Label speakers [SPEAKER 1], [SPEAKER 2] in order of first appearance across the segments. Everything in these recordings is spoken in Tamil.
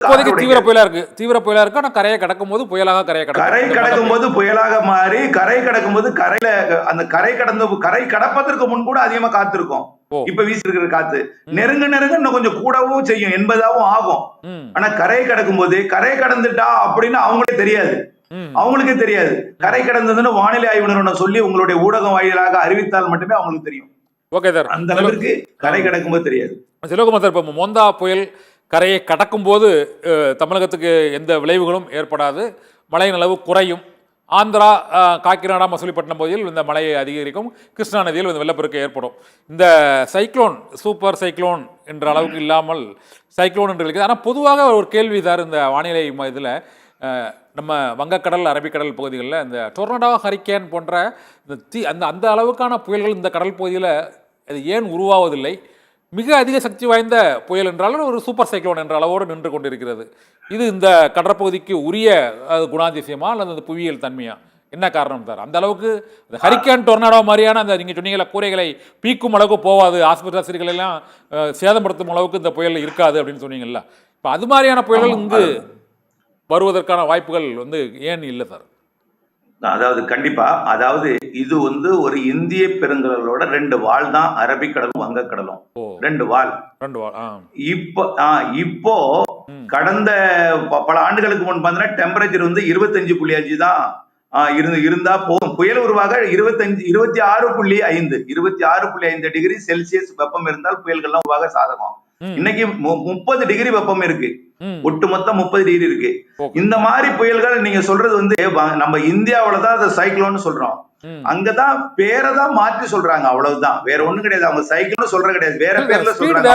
[SPEAKER 1] இப்போதைக்கு தீவிர புயலா இருக்கு. ஆனா கரையை கடக்கும்போது புயலாக
[SPEAKER 2] கரை கடக்கும் போது புயலாக மாறி கரை கடக்கும் போது அந்த கரை கடப்பதற்கு முன் கூட அதிகமா காத்து இருக்கும். இப்ப வீசிருக்கிற காத்து நெருங்க நெருங்க இன்னும் கொஞ்சம் கூடவும் செய்யும், 80 ஆகும். ஆனா கரை கடக்கும் போது கரை கடந்துட்டா அப்படின்னு அவங்களுக்கே தெரியாது. கரை கடந்ததுன்னு வானிலை ஆய்வு நிறுவனம் சொல்லி உங்களுடைய ஊடகம் வாயிலாக அறிவித்தால் மட்டுமே அவங்களுக்கு தெரியும்.
[SPEAKER 1] ஓகே சார்,
[SPEAKER 2] அந்த அளவிற்கு கரை கடக்கும் போது தெரியாது.
[SPEAKER 1] செல்வகுமார் சார், இப்போ மோந்தா புயல் கரையை கடக்கும் போது தமிழகத்துக்கு எந்த விளைவுகளும் ஏற்படாது, மழையின் அளவு குறையும். ஆந்திரா, காக்கிநாடா, மசூலிப்பட்டினம் பகுதியில் இந்த மழையை அதிகரிக்கும், கிருஷ்ணா நதியில் இந்த வெள்ளப்பெருக்கு ஏற்படும். இந்த சைக்ளோன் சூப்பர் சைக்ளோன் என்ற அளவுக்கு இல்லாமல் சைக்ளோன் என்று இருக்குது. ஆனால் பொதுவாக ஒரு கேள்வி சார், இந்த வானிலை இதில் நம்ம வங்கக்கடல், அரபிக்கடல் பகுதிகளில் இந்த டொர்னடோ, ஹரிக்கேன் போன்ற இந்த அந்த அளவுக்கான புயல்கள் இந்த கடல் பகுதியில் அது ஏன் உருவாவதில்லை? மிக அதிக சக்தி வாய்ந்த புயல் என்றாலும் ஒரு சூப்பர் சைக்ளோன் என்ற அளவோடு நின்று கொண்டிருக்கிறது. இது இந்த கடற்பகுதிக்கு உரிய குணாதிசயமா அல்லது அந்த புவியியல் தன்மையா? என்ன காரணம் சார்? அந்த அளவுக்கு ஹரிக்கேன், டொர்னாடோ மாதிரியான அந்த நீங்கள் சொன்னீங்களா கூரைகளை பீக்கும் அளவுக்கு போகாது, ஆஸ்பத்திரி வசதிகள் எல்லாம் சேதப்படுத்தும் அளவுக்கு இந்த புயல் இருக்காது அப்படின்னு சொன்னீங்கல்ல. இப்போ அது மாதிரியான புயல்கள் இங்கு வருவதற்கான வாய்ப்புகள் ஏன் இல்லை சார்?
[SPEAKER 2] அதாவது கண்டிப்பா, அதாவது இது ஒரு இந்திய பெருங்கடலோட 2 வால் தான், அரபிக்கடலும் வங்கக்கடலும் 2 வால். இப்போ கடந்த பல ஆண்டுகளுக்கு முன் பார்த்தீங்கன்னா டெம்பரேச்சர் 25.5 தான் இருந்தா போதும். புயல் உருவாக 26.5 டிகிரி செல்சியஸ் வெப்பம் இருந்தால் புயல்கள்லாம் உருவாக சாதகம். இன்னைக்கு 30 டிகிரி வெப்பம் இருக்கு, ஒட்டுமொத்தம் 30 டிகிரி இருக்கு. இந்த மாதிரி புயல்கள் நீங்க சொல்றது நம்ம இந்தியாவில தான் அதை சைக்ளோன் சொல்றோம். அங்கதான் பேரை தான் மாற்றி சொல்றாங்க, அவ்வளவுதான். வேற ஒண்ணும் கிடையாது. அவங்க சைக்ளோன் சொல்றது கிடையாது, வேற பேர்ல சொல்றாங்க.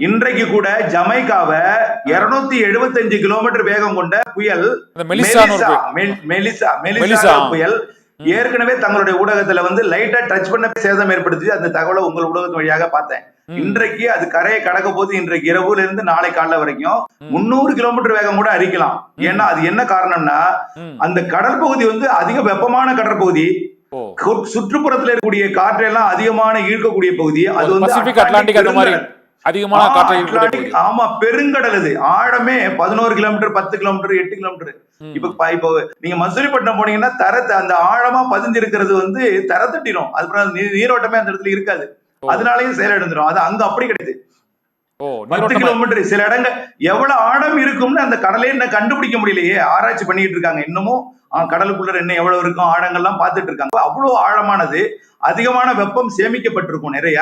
[SPEAKER 2] இன்றைக்கு கூட ஜமைக்காவை 275 கிலோமீட்டர் வேகம் கொண்ட புயல் மெலிசா புயல் ஏற்கனவே தங்களுடைய ஊடகத்துல லைட்டா டச் பண்ண சேதம் ஏற்படுத்தி அந்த தகவலை உங்கள் ஊடகத்தின் வழியாக பார்த்தேன். இன்றைக்கு அது கரையை கடக்க போது இன்றைக்கு இரவுல இருந்து நாளை காலைல வரைக்கும் 300 கிலோமீட்டர் வேகம் கூட அறிக்கலாம். ஏன்னா அது என்ன காரணம்னா, அந்த கடல் பகுதி அதிக வெப்பமான கடற்பகுதி, சுற்றுப்புறத்துல இருக்கக்கூடிய காற்றெல்லாம் அதிகமான ஈர்க்கக்கூடிய பகுதி. அது ஆமா, பெருங்கடல். அது ஆழமே 11 கிலோமீட்டர், 10 கிலோமீட்டர், 8 கிலோமீட்டர். இப்போ நீங்க மசூலிப்பட்டினம் போனீங்கன்னா அந்த ஆழமா பதிஞ்சிருக்கிறது தர தட்டிடும். அதுக்கப்புறம் நீரோட்டமே அந்த இடத்துல இருக்காது, அதனாலயும் செயலிழந்துடும். அது அங்க அப்படி கிடையாது. 10 கிலோமீட்டர் சில இடங்கள் எவ்வளவு ஆழம் இருக்கும்னு அந்த கடலே என்ன கண்டுபிடிக்க முடியலையே. ஆராய்ச்சி பண்ணிட்டு இருக்காங்க இன்னமும். கடலுக்குள்ள என்ன எவ்வளவு இருக்கும் ஆழங்கள்லாம் பார்த்துட்டு இருக்காங்க. அவ்வளவு ஆழமானது, அதிகமான வெப்பம் சேமிக்கப்பட்டிருக்கும் நிறைய.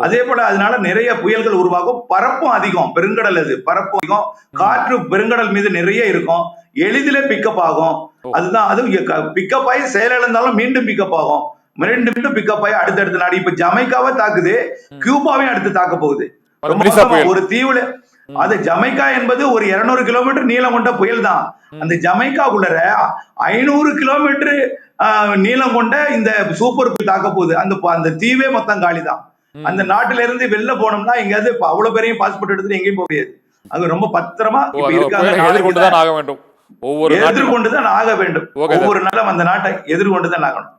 [SPEAKER 2] அதே போல அதனால நிறைய புயல்கள் உருவாகும். பரப்பும் அதிகம், பெருங்கடல் அது பரப்பு அதிகம், காற்று பெருங்கடல் மீது நிறைய இருக்கும், எளிதிலே பிக்கப் ஆகும். அதுதான், அது பிக்கப் ஆகி செயலிழந்தாலும் மீண்டும் பிக்கப் ஆகும், மீண்டும் பிக்கப் ஆகி அடுத்தடுத்த நாடு. இப்ப ஜமைக்காவை தாக்குது, கியூபாவையும் அடுத்து தாக்க போகுது. ஒரு தீவுல அது ஜமைக்கா என்பது ஒரு 200 கிலோமீட்டர் நீளம் கொண்ட புயல் தான். அந்த ஜமைக்காவுள்ள 500 கிலோமீட்டர் நீளம் கொண்ட இந்த சூப்பர் புயல் தாக்க போகுது. அந்த தீவே மொத்தம் காலி தான். அந்த நாட்டில இருந்து வெளில போனோம்னா எங்கேயாவது அவ்வளவு பெரிய பாஸ்போர்ட் எடுத்துட்டு எங்கேயும் போக முடியாது. அங்க ரொம்ப பத்திரமா
[SPEAKER 1] எதிர்கொண்டுதான் ஆக வேண்டும்.
[SPEAKER 2] ஒவ்வொரு நாளும் அந்த நாட்டை எதிர்கொண்டுதான் ஆகணும்.